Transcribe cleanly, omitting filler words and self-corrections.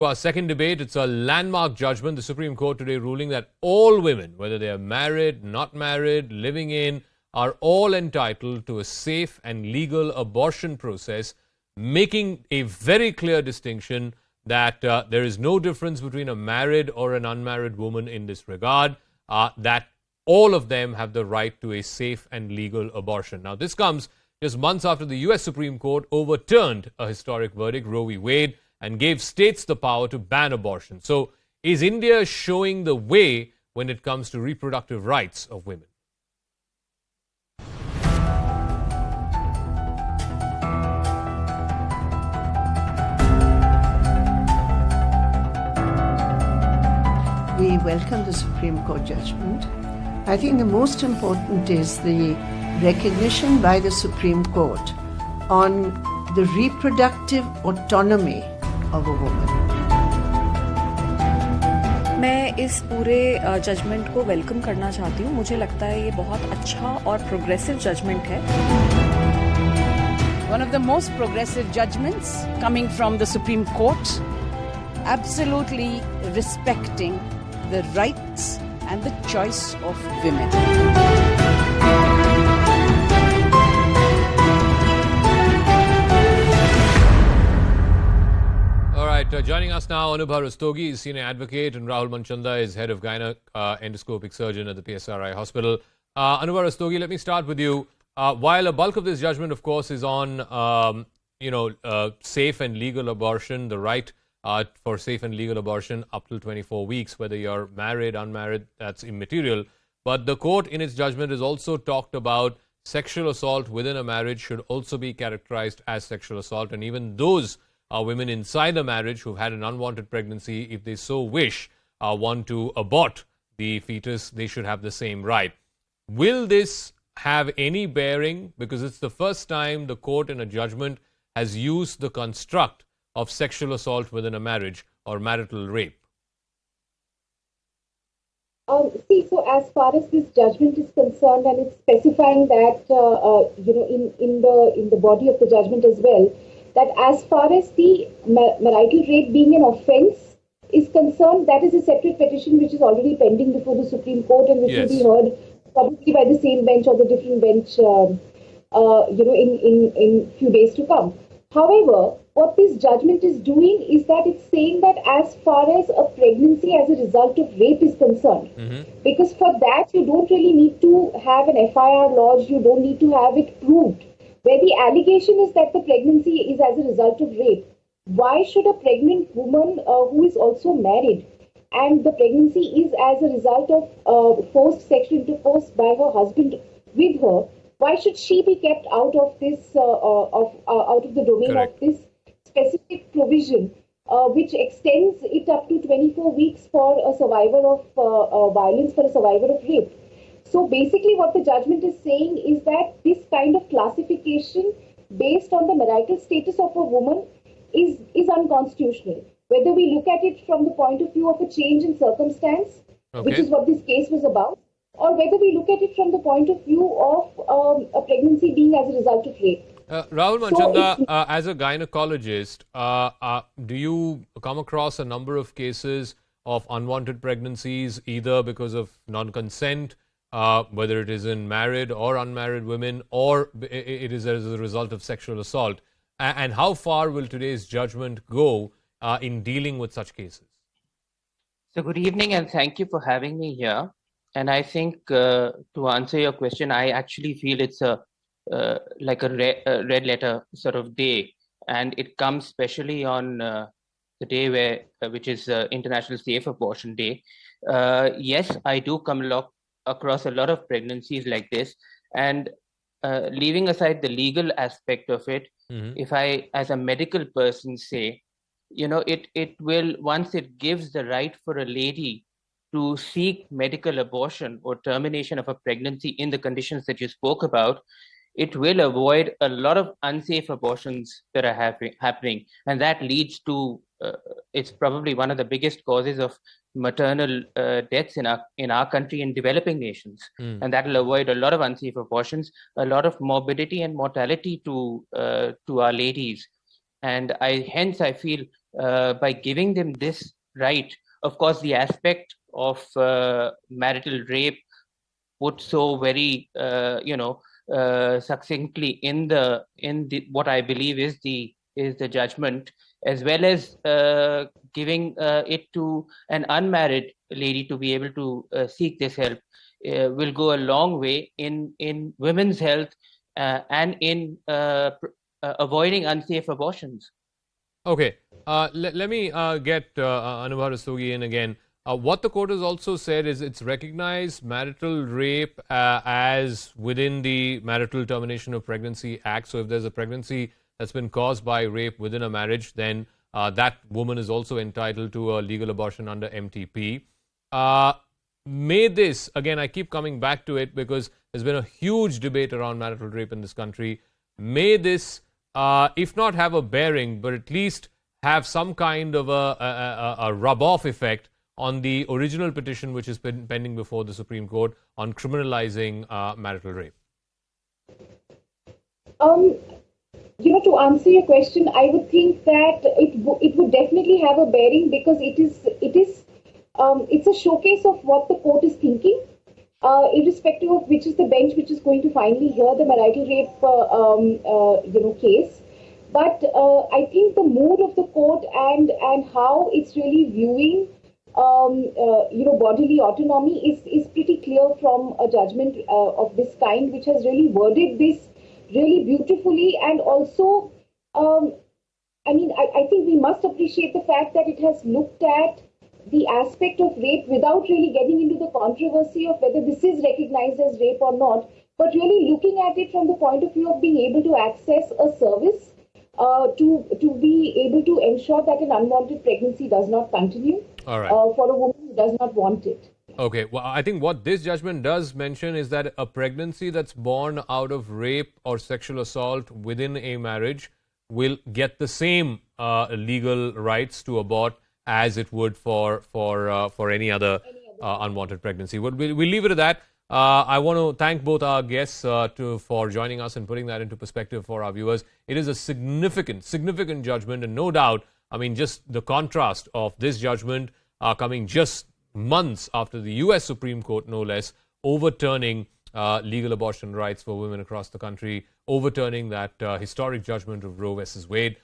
For our second debate, it's a landmark judgment. The Supreme Court today ruling that all women, whether they are married, not married, living in, are all entitled to a safe and legal abortion process, making a very clear distinction that there is no difference between a married or an unmarried woman in this regard, that all of them have the right to a safe and legal abortion. Now, this comes just months after the U.S. Supreme Court overturned a historic verdict, Roe v. Wade, and gave states the power to ban abortion. So, is India showing the way when it comes to reproductive rights of women? We welcome the Supreme Court judgment. I think the most important is the recognition by the Supreme Court on the reproductive autonomy of a woman. मैं इस पूरे judgement को welcome करना चाहती हूँ. मुझे लगता है ये बहुत अच्छा और प्रोग्रेसिव जजमेंट है. One of the most progressive judgments coming from the Supreme Court, absolutely respecting the rights and the choice of women. Joining us now, Anubha Rastogi is senior advocate, and Rahul Manchanda is head of endoscopic surgeon at the PSRI hospital. Anubha Rastogi, let me start with you. While a bulk of this judgment, of course, is on safe and legal abortion, the right for safe and legal abortion up till 24 weeks, whether you're married, unmarried, that's immaterial. But the court in its judgment has also talked about sexual assault within a marriage should also be characterized as sexual assault, and even those women inside a marriage who've had an unwanted pregnancy, if they so wish, want to abort the fetus, they should have the same right. Will this have any bearing? Because it's the first time the court in a judgment has used the construct of sexual assault within a marriage or marital rape. So as far as this judgment is concerned, and it's specifying that, in the body of the judgment as well, that as far as the marital rape being an offence is concerned, that is a separate petition which is already pending before the Supreme Court and which will be heard probably by the same bench or the different bench, in few days to come. However, what this judgment is doing is that it's saying that as far as a pregnancy as a result of rape is concerned, because for that you don't really need to have an FIR lodged, you don't need to have it proved. Where the allegation is that the pregnancy is as a result of rape, why should a pregnant woman who is also married and the pregnancy is as a result of forced sexual intercourse by her husband with her, why should she be kept out of this, out of the domain of this specific provision, which extends it up to 24 weeks for a survivor of violence, for a survivor of rape? So basically what the judgment is saying is that this kind of classification based on the marital status of a woman is unconstitutional. Whether we look at it from the point of view of a change in circumstance, which is what this case was about, or whether we look at it from the point of view of a pregnancy being as a result of rape. Rahul Manchanda, as a gynecologist, do you come across a number of cases of unwanted pregnancies, either because of non-consent, whether it is in married or unmarried women, or it is as a result of sexual assault? And how far will today's judgment go in dealing with such cases? So good evening, and thank you for having me here. And I think to answer your question, I actually feel it's like a red letter sort of day, and it comes especially on the day which is International Safe Abortion Day. Yes, I do come across a lot of pregnancies like this, and leaving aside the legal aspect of it, if I, as a medical person, say, it will, once it gives the right for a lady to seek medical abortion or termination of a pregnancy in the conditions that you spoke about, it will avoid a lot of unsafe abortions that are happening. And that leads to, it's probably one of the biggest causes of maternal deaths in our country in developing nations. And that will avoid a lot of unsafe abortions, a lot of morbidity and mortality to our ladies. And hence I feel by giving them this right. Of course, the aspect of marital rape put so very succinctly in the what I believe is the judgment, as well as giving it to an unmarried lady to be able to seek this help, will go a long way in women's health and in avoiding unsafe abortions. Okay. Let me get Anubha Rastogi in again. What the court has also said is it's recognized marital rape as within the Marital Termination of Pregnancy Act. So if there's a pregnancy that's been caused by rape within a marriage, then that woman is also entitled to a legal abortion under MTP. May this, again, I keep coming back to it because there's been a huge debate around marital rape in this country. May this, if not have a bearing, but at least have some kind of a rub-off effect on the original petition which is pending before the Supreme Court on criminalizing marital rape? To answer your question, I would think that it would definitely have a bearing, because it's a showcase of what the court is thinking, irrespective of which is the bench which is going to finally hear the marital rape case. But I think the mood of the court and how it's really viewing bodily autonomy is pretty clear from a judgment of this kind, which has really worded this really beautifully. And also, I think we must appreciate the fact that it has looked at the aspect of rape without really getting into the controversy of whether this is recognized as rape or not, but really looking at it from the point of view of being able to access a service to be able to ensure that an unwanted pregnancy does not continue. All right. For a woman who does not want it. Okay, well, I think what this judgment does mention is that a pregnancy that's born out of rape or sexual assault within a marriage will get the same legal rights to abort as it would for any other unwanted pregnancy. We'll leave it at that. I want to thank both our guests for joining us and putting that into perspective for our viewers. It is a significant judgment, and no doubt, I mean, just the contrast of this judgment coming just months after the U.S. Supreme Court, no less, overturning legal abortion rights for women across the country, overturning that historic judgment of Roe versus Wade.